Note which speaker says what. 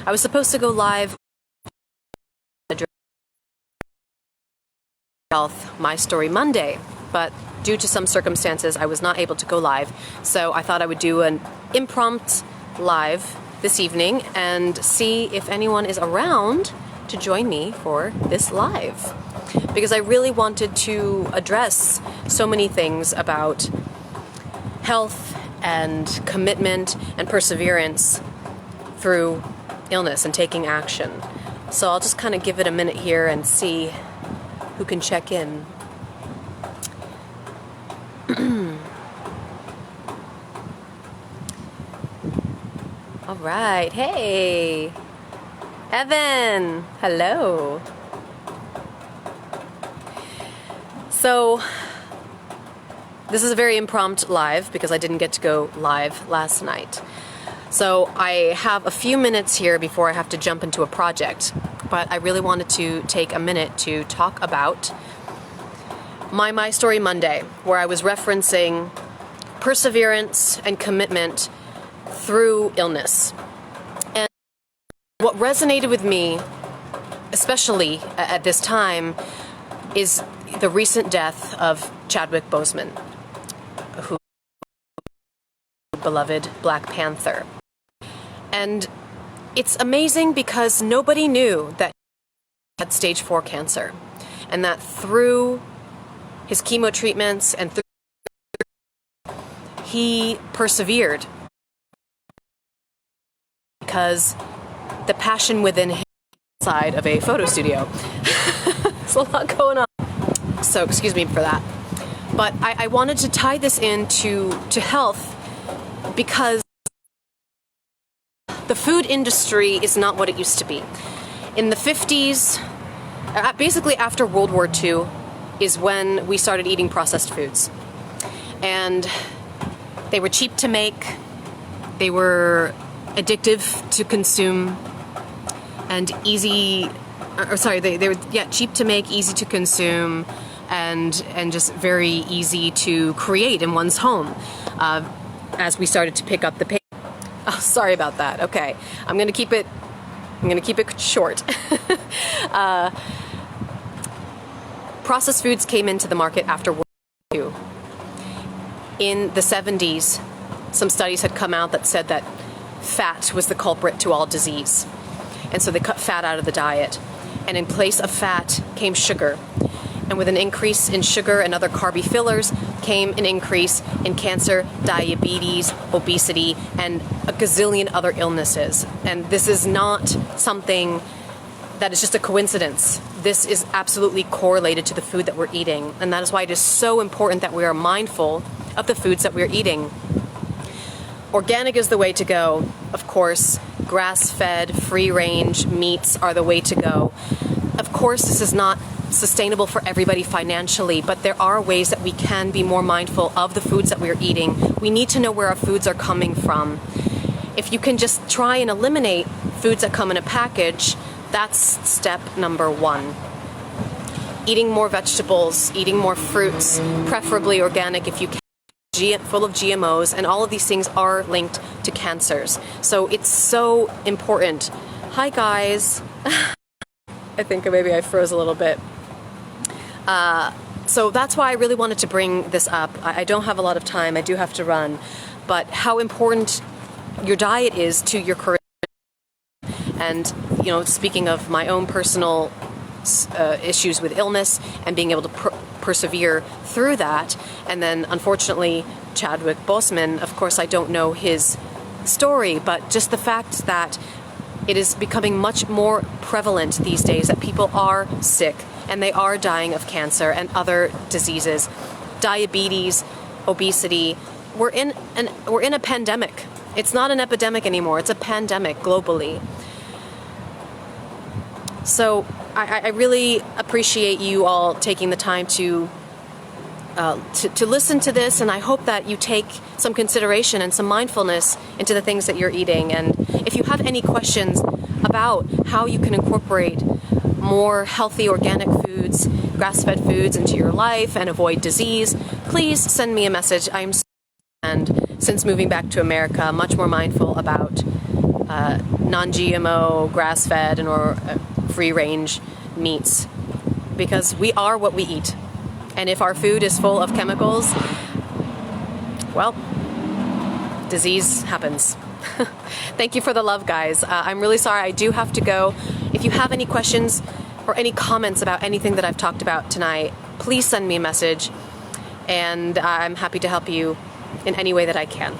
Speaker 1: I was supposed to go live Health My Story Monday, but due to some circumstances I was not able to go live, so I thought I would do an impromptu live this evening and see if anyone is around to join me for this live, because I really wanted to address so many things about health and commitment and perseverance through illness and taking action. So I'll just kind of give it a minute here and see who can check in. All right, hey, Evan, hello. So this is a very impromptu live because I didn't get to go live last night. So I have a few minutes here before I have to jump into a project, but I really wanted to take a minute to talk about My Story Monday, where I was referencing perseverance and commitment through illness. And what resonated with me, especially at this time, is the recent death of Chadwick Boseman, who beloved Black Panther. And it's amazing because nobody knew that he had stage 4 cancer, and that through his chemo treatments and through he persevered, because the passion within him inside of a photo studio. There's a lot going on. So excuse me for that. But I wanted to tie this into health, because the food industry is not what it used to be. In the 50s, basically after World War II, is when we started eating processed foods. And they were cheap to make, they were addictive to consume, and easy, they were cheap to make, easy to consume, and just very easy to create in one's home. As we started to pick up the pace. Oh, sorry about that. Okay, I'm gonna keep it short. Processed foods came into the market after World War II. In the 70s, some studies had come out that said that fat was the culprit to all disease. And so they cut fat out of the diet. And in place of fat came sugar. And with an increase in sugar and other carby fillers came an increase in cancer, diabetes, obesity, and a gazillion other illnesses. And this is not something that is just a coincidence. This is absolutely correlated to the food that we're eating. And that is why it is so important that we are mindful of the foods that we're eating. Organic is the way to go. Of course, grass-fed, free-range meats are the way to go. Of course, this is not sustainable for everybody financially, but there are ways that we can be more mindful of the foods that we're eating. We need to know where our foods are coming from. If you can just try and eliminate foods that come in a package, that's step number 1. Eating more vegetables, eating more fruits, preferably organic if you can, full of GMOs, and all of these things are linked to cancers. So it's so important. Hi guys. I think maybe I froze a little bit. So that's why I really wanted to bring this up. I don't have a lot of time, I do have to run, but how important your diet is to your career. And, you know, speaking of my own personal issues with illness and being able to persevere through that, and then unfortunately Chadwick Boseman, of course I don't know his story, but just the fact that it is becoming much more prevalent these days that people are sick and they are dying of cancer and other diseases, diabetes, obesity. We're in a pandemic. It's not an epidemic anymore. It's a pandemic globally. So I really appreciate you all taking the time to listen to this, and I hope that you take some consideration and some mindfulness into the things that you're eating. And if you have any questions about how you can incorporate more healthy organic foods, grass-fed foods into your life and avoid disease, please send me a message. And since moving back to America, much more mindful about non-GMO, grass-fed, or free-range meats, because we are what we eat. And if our food is full of chemicals, well, disease happens. Thank you for the love, guys. I'm really sorry. I do have to go. If you have any questions or any comments about anything that I've talked about tonight, please send me a message, and I'm happy to help you in any way that I can.